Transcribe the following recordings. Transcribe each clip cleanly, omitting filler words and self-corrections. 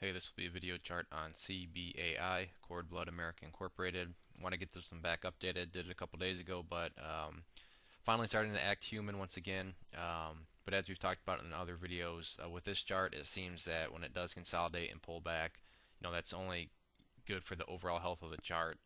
Hey, this will be a video chart on CBAI, Cord Blood America Incorporated. Want to get this one back updated. Did it a couple days ago, but finally starting to act human once again. But as we've talked about in other videos, with this chart, it seems that when it does consolidate and pull back, that's only good for the overall health of the chart.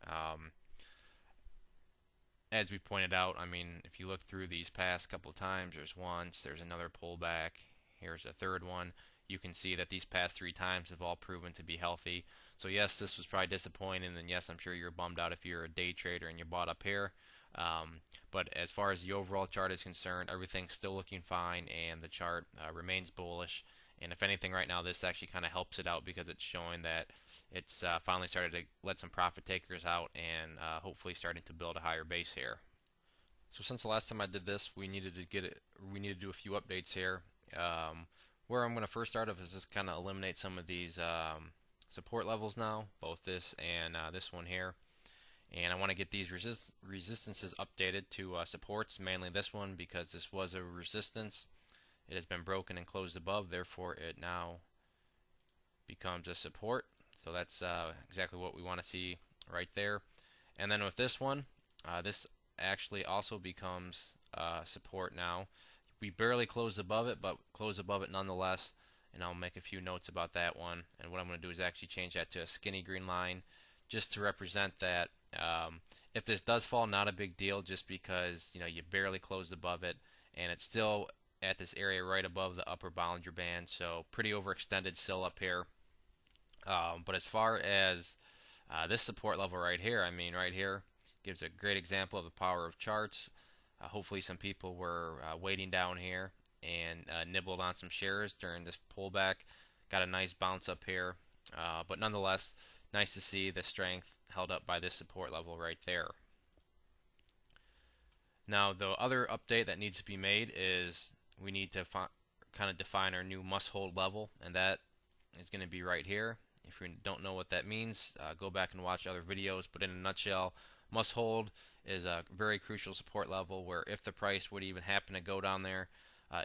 As we pointed out, I mean, if you look through these past couple of times, there's another pullback, here's a third one. You can see that these past three times have all proven to be healthy. So yes, this was probably disappointing, and yes, I'm sure you're bummed out if you're a day trader and you bought up here. But as far as the overall chart is concerned, everything's still looking fine, and the chart remains bullish. And if anything, right now, this actually kind of helps it out because it's showing that it's finally started to let some profit takers out and hopefully starting to build a higher base here. So since the last time I did this, we needed to do a few updates here. Where I'm going to first start off is just kind of eliminate some of these support levels now, both this and this one here. And I want to get these resistances updated to supports, mainly this one because this was a resistance. It has been broken and closed above, therefore it now becomes a support. So that's exactly what we want to see right there. And then with this one, this actually also becomes support now. We barely closed above it, but closed above it nonetheless. And I'll make a few notes about that one. And what I'm going to do is actually change that to a skinny green line just to represent that if this does fall, not a big deal, just because you barely closed above it, and it's still at this area right above the upper Bollinger Band, so pretty overextended still up here. But as far as this support level right here, I mean, right here gives a great example of the power of charts. Hopefully some people were waiting down here and nibbled on some shares during this pullback. Got a nice bounce up here, but nonetheless, nice to see the strength held up by this support level right there. Now, the other update that needs to be made is we need to kind of define our new must-hold level, and that is going to be right here. If you don't know what that means, go back and watch other videos, but in a nutshell, must-hold is a very crucial support level where if the price would even happen to go down there,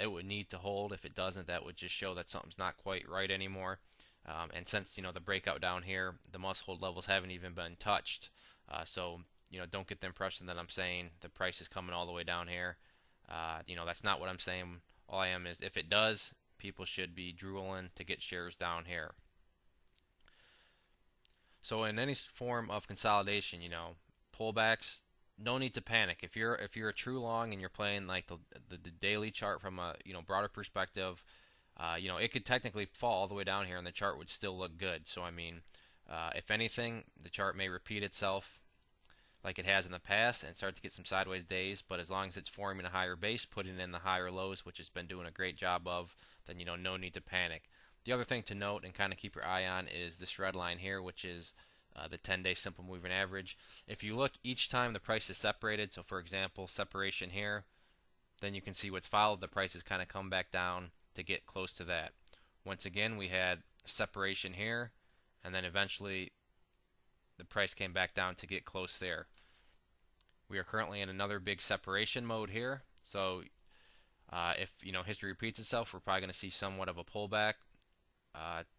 it would need to hold. If it doesn't, that would just show that something's not quite right anymore. And since the breakout down here, the must-hold levels haven't even been touched, so don't get the impression that I'm saying the price is coming all the way down here. That's not what I'm saying. All I am is if it does, people should be drooling to get shares down here. So in any form of consolidation, pullbacks, no need to panic. If you're a true long and you're playing like the daily chart from a broader perspective, it could technically fall all the way down here and the chart would still look good. So I mean, if anything, the chart may repeat itself like it has in the past and start to get some sideways days, but as long as it's forming a higher base, putting in the higher lows, which it's been doing a great job of, then no need to panic. The other thing to note and kind of keep your eye on is this red line here, which is the 10-day simple moving average. If you look each time the price is separated, so for example, separation here, then you can see what's followed. The price has kind of come back down to get close to that. Once again, we had separation here, and then eventually the price came back down to get close there. We are currently in another big separation mode here, so if history repeats itself, we're probably going to see somewhat of a pullback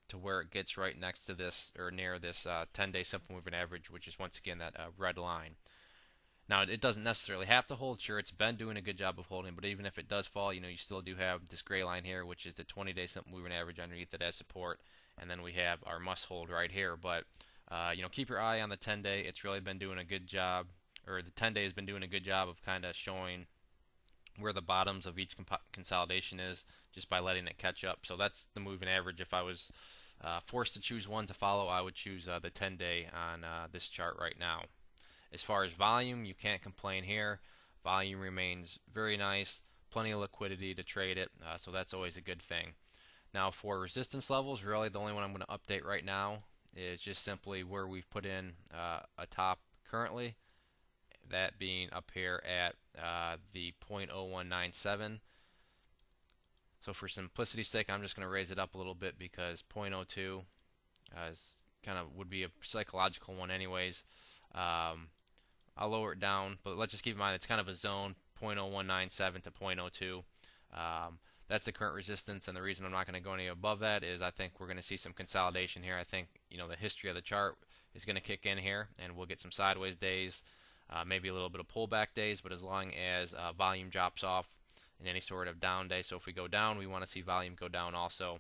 to where it gets right next to this or near this 10-day simple moving average, which is once again that red line. Now, it doesn't necessarily have to hold. Sure, it's been doing a good job of holding, but even if it does fall, you still do have this gray line here, which is the 20-day simple moving average underneath it as support, and then we have our must hold right here. But keep your eye on the 10-day. It's really been doing a good job, or the 10-day has been doing a good job of kind of showing where the bottoms of each consolidation is just by letting it catch up. So that's the moving average. If I was forced to choose one to follow, I would choose the 10-day on this chart right now. As far as volume, you can't complain here. Volume remains very nice, plenty of liquidity to trade it, so that's always a good thing. Now for resistance levels, really the only one I'm going to update right now is just simply where we've put in a top currently, that being up here at the 0.0197. So for simplicity's sake, I'm just going to raise it up a little bit because 0.02 is kind of would be a psychological one anyways. I'll lower it down, but let's just keep in mind it's kind of a zone, 0.0197 to 0.02. that's the current resistance, and the reason I'm not going to go any above that is I think we're going to see some consolidation here. I think the history of the chart is going to kick in here, and we'll get some sideways days, maybe a little bit of pullback days, but as long as volume drops off in any sort of down day. So if we go down, we want to see volume go down also.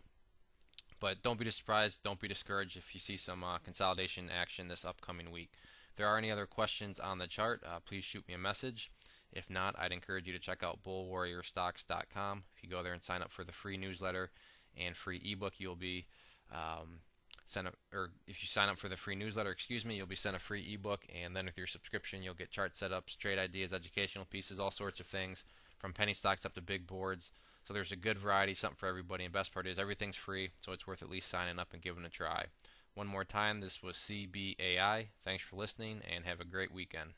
But don't be surprised, don't be discouraged if you see some consolidation action this upcoming week. If there are any other questions on the chart, please shoot me a message. If not, I'd encourage you to check out bullwarriorstocks.com. If you go there and sign up for the free newsletter and free ebook, you'll be or if you sign up for the free newsletter, you'll be sent a free ebook, and then with your subscription, you'll get chart setups, trade ideas, educational pieces, all sorts of things, from penny stocks up to big boards. So there's a good variety, something for everybody, and best part is everything's free, so it's worth at least signing up and giving it a try. One more time, this was CBAI. Thanks for listening, and have a great weekend.